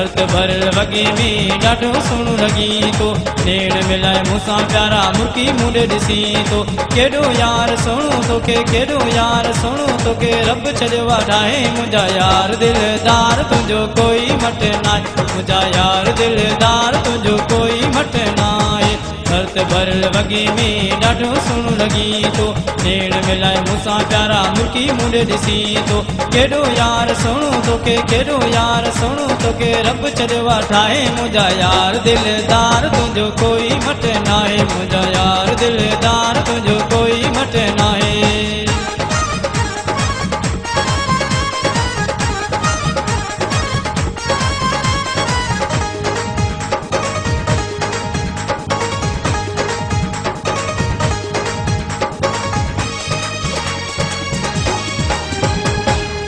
भरत भरल वगे में ॾाढो सुहिणो लॻी तो नेण मिलाए मूंसां प्यारा मुर्की मुंडे ॾिसी तो केॾो यार सुहिणो तोखे केॾो यार सुहिणो तोखे रब छॾियो आहे ठाहे मुंहिंजा यार दिलदार तुंहिंजो कोई मट नाहे मुंहिंजा यार दिलदार तुंहिंजो कोई मट नाहे भरत भरल वगे में ॾाढो सुहिणो लॻी तो नेण मिलाए मूंसां प्यारा मुर्की मुंडे ॾिसी तो केॾो यार सुहिणो तोखे केॾो यार सुहिणो तोखे रब छॾियो आहे ठाहे मुंहिंजा यार दिलदार तुंहिंजो कोई मट नाहे मुंहिंजा यार दिलदार तुंहिंजो कोई मट नाहे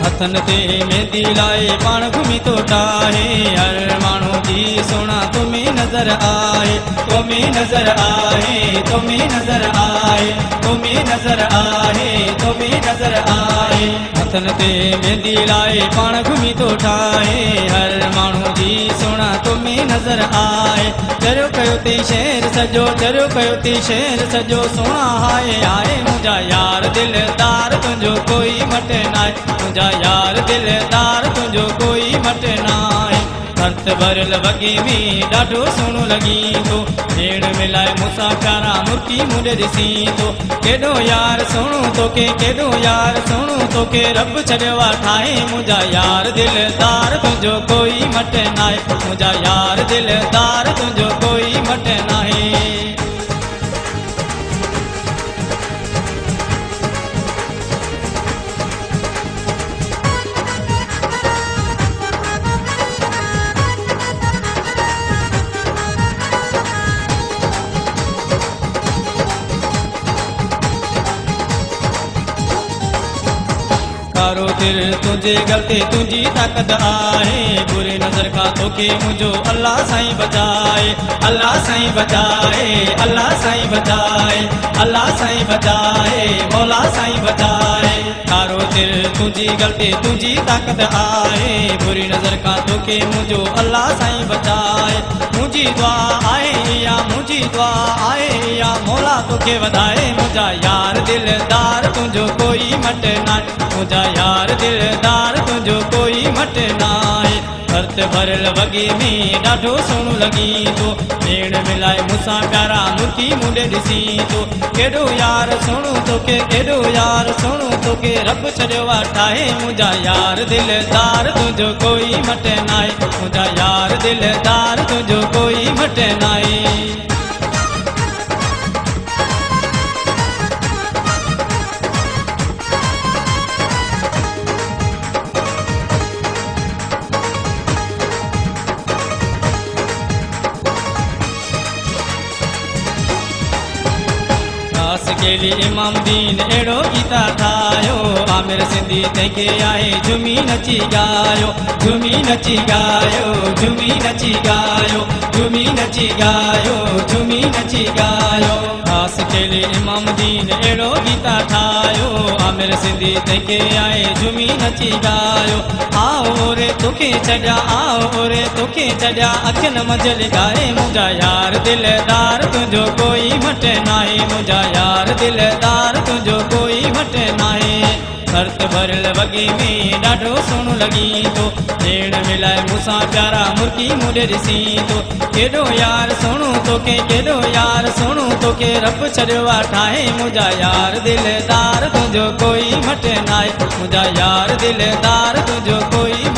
हथन ते मेहंदी लाए पाण घुमी तो ठाहे हर माण्हू जी सोना तुम्हें नजर आए तुम्हें नजर आए तुम्हें नजर आए तुम्हें नजर आए तुम्हें नजर आए हथन ते मेहंदी लाए पाण घुमी तो ठाहे हर माण्हू जी सोना तुम्हें नजर आए चरियो कयो ती शेर सजो चरियो कयो ती शेर सजो सोना हाय आए मुंहिंजा यार दिलदार तुंहिंजो कोई मट नाहे मुंहिंजा यार दिलदार तुंहिंजो कोई मट नाहे भरत भरल वगे में ॾाढो सुहिणो लॻी तो नेण मिलाए मूंसां प्यारा मुर्की मुंडे ॾिसी तो केॾो यार सुहिणो तोखे केॾो यार सुहिणो तोखे रब छॾियो आहे ठाहे मुंहिंजा यार दिलदार तुंहिंजो कोई मट नाहे मुंहिंजा यार दिलदार तुंहिंजो कोई मट नाहे कारो दिल तुझे गलते तुझी ताकत आए बुरे नजर का तोखे मुझो अल्लाह साईं बचाए अल्लाह साईं बचाए अल्लाह साईं बचाए अल्लाह साईं बचाए मौला साईं बचाए कारो दिल तुझी गलते तुझी ताकत आए बुरी नजर का तोखे मुझो अल्लाह साईं बचाए मुझी दुआ आए या मुझी दुआ आए या मौला तोखे वधाए मुंहिंजा यार दिलदार तुंहिंजो कोई मट नाहे मुंहिंजा यार दिलदार तुंहिंजो कोई मट नाहे भरत भरल वगे में ॾाढो सुहिणो लॻी तो नेण मिलाए मूंसां प्यारा मुर्की मुंडे ॾिसी तो केॾो यार सुहिणो तोखे केॾो यार सुहिणो तोखे रब छॾियो आहे ठाहे मुंहिंजा यार दिलदार तुंहिंजो कोई मट नाहे मुंहिंजा यार दिलदार तुंहिंजो कोई मट नाहे के लिए इमाम दीन एड़ो गीता ठायो आमिर सिंधी तंहिंखे आहे झुमी नची गायो झुमी नची गायो झुमी नची गायो झुमी नची गायो झुमी नची गायो खास के लिए इमाम दीन एड़ो गीता ठायो आमिर सिंधी तंहिंखे आहे झुमी नची गायो आओ रे तोखे छॾिया आओ रे तोखे छॾिया अखियुनि मंझि गाए मुंहिंजा यार दिलदार तुंहिंजो कोई मट नाहे मुंहिंजा यार दिलदार तुंहिंजो कोई मट नाहे भरत भरल वगे में ॾाढो सुहिणो लॻी तो नेण मिलाए मूंसां प्यारा मुर्की मुंडे ॾिसी तो केॾो यार सुहिणो तोखे केॾो यार सुहिणो तोखे रब छॾियो आहे ठाहे मुंहिंजा यार दिलदार तुंहिंजो कोई मट नाहे मुंहिंजा यार दिलदार तुंहिंजो कोई